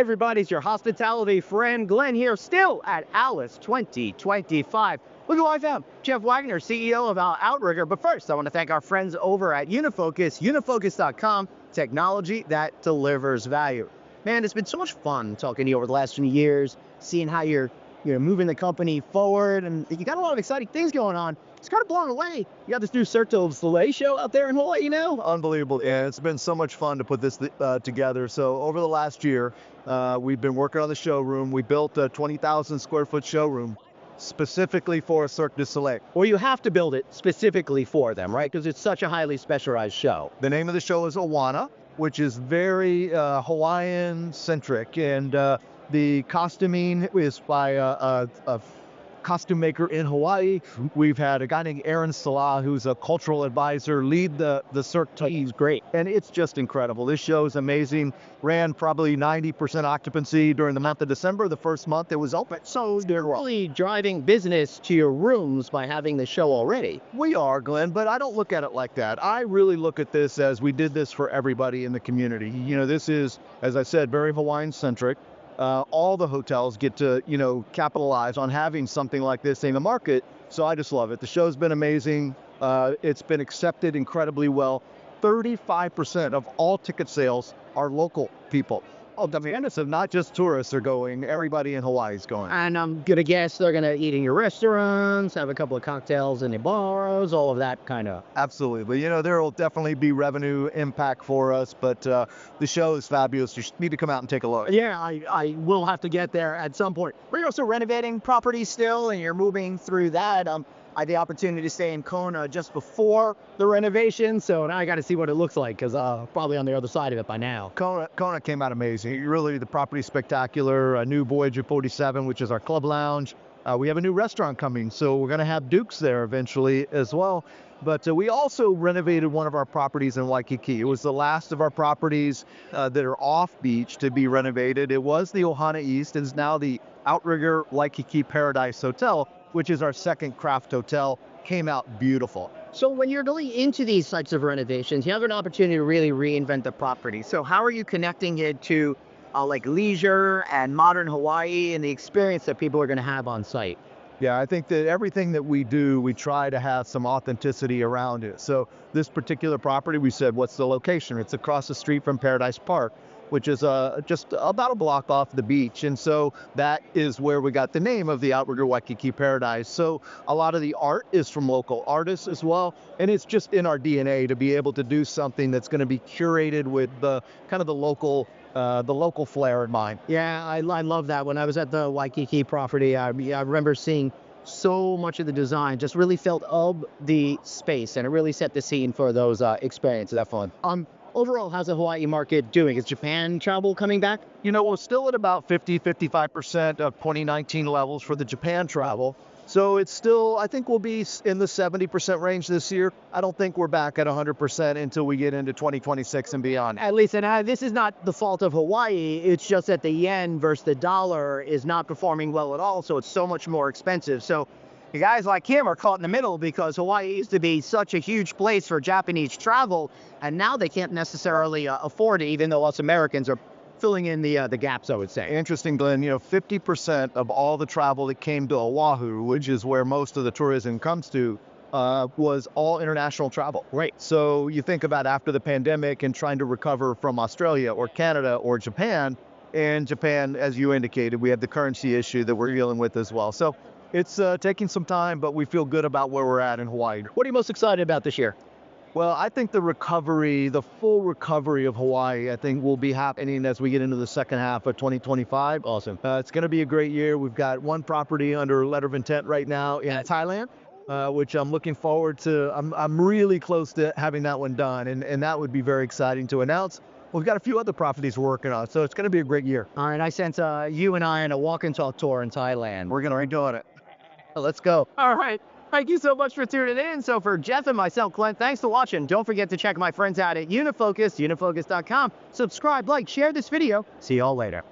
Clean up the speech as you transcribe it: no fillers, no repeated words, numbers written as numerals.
everybody, it's your hospitality friend Glenn here, still at ALIS 2025. Look who I found, Jeff Wagoner, CEO of Outrigger. But first, I want to thank our friends over at Unifocus, unifocus.com, technology that delivers value. Man, it's been so much fun talking to you over the last few years, seeing how you're moving the company forward, and you got a lot of exciting things going on. It's kind of blown away. You got this new Cirque du Soleil show out there in Hawaii now. Unbelievable. Yeah, it's been so much fun to put this together. So over the last year, we've been working on the showroom. We built a 20,000 square foot showroom specifically for Cirque du Soleil. Well, you have to build it specifically for them, right? Because it's such a highly specialized show. The name of the show is Auana, which is very Hawaiian-centric, and the costuming is by a costume maker in Hawaii. We've had a guy named Aaron Salah, who's a cultural advisor, lead the Cirque. He's great. And it's just incredible. This show is amazing. Ran probably 90% occupancy during the month of December, the first month it was open. So they're really driving business to your rooms by having the show already. We are, Glenn, but I don't look at it like that. I really look at this as we did this for everybody in the community. You know, this is, as I said, very Hawaiian-centric. All the hotels get to, capitalize on having something like this in the market. So I just love it. The show's been amazing. It's been accepted incredibly well. 35% of all ticket sales are local people. Oh, the fairness of not just tourists are going, everybody in Hawaii is going. And I'm going to guess they're going to eat in your restaurants, have a couple of cocktails in the bars, all of that kind of. Absolutely. There will definitely be revenue impact for us, but the show is fabulous. You need to come out and take a look. Yeah, I will have to get there at some point. We're also renovating properties still, and you're moving through that. I had the opportunity to stay in Kona just before the renovation, so now I got to see what it looks like, because probably on the other side of it by now. Kona came out amazing. Really, the property's spectacular. A new Voyager 47, which is our club lounge. We have a new restaurant coming, so we're going to have Dukes there eventually as well. But we also renovated one of our properties in Waikiki. It was the last of our properties that are off beach to be renovated. It was the Ohana East. It is now the Outrigger Waikiki Paradise Hotel, which is our second craft hotel. Came out beautiful. So when you're going into these types of renovations, you have an opportunity to really reinvent the property. So how are you connecting it to like leisure and modern Hawaii and the experience that people are going to have on site? Yeah, I think that everything that we do, we try to have some authenticity around it. So this particular property, we said, what's the location? It's across the street from Paradise Park, which is just about a block off the beach. And so that is where we got the name of the Outrigger Waikiki Paradise. So a lot of the art is from local artists as well. And it's just in our DNA to be able to do something that's going to be curated with the kind of the local flair in mind. Yeah, I love that. When I was at the Waikiki property, I remember seeing so much of the design just really felt of the space, and it really set the scene for those experiences. That fun. Overall, how's the Hawaii market doing? Is Japan travel coming back? We're still at about 55% of 2019 levels for the Japan travel. So it's still, I think we'll be in the 70% range this year. I don't think we're back at 100% until we get into 2026 and beyond. At least, and this is not the fault of Hawaii. It's just that the yen versus the dollar is not performing well at all. So it's so much more expensive. So you guys like him are caught in the middle, because Hawaii used to be such a huge place for Japanese travel, and now they can't necessarily afford it, even though us Americans are filling in the gaps, I would say. Interesting, Glenn. 50% of all the travel that came to Oahu, which is where most of the tourism comes to, was all international travel. Right. So you think about after the pandemic and trying to recover from Australia or Canada or Japan, and Japan, as you indicated, we have the currency issue that we're dealing with as well. So it's taking some time, but we feel good about where we're at in Hawaii. What are you most excited about this year? Well, I think the full recovery of Hawaii, I think will be happening as we get into the second half of 2025. Awesome. It's going to be a great year. We've got one property under letter of intent right now in Thailand, which I'm looking forward to. I'm really close to having that one done, and that would be very exciting to announce. We've got a few other properties we're working on, so it's going to be a great year. All right, I sense you and I on a walk and talk tour in Thailand. We're going to be doing it. Let's go. All right. Thank you so much for tuning in. So for Jeff and myself, Glenn, thanks for watching. Don't forget to check my friends out at Unifocus, unifocus.com. Subscribe, like, share this video. See y'all later.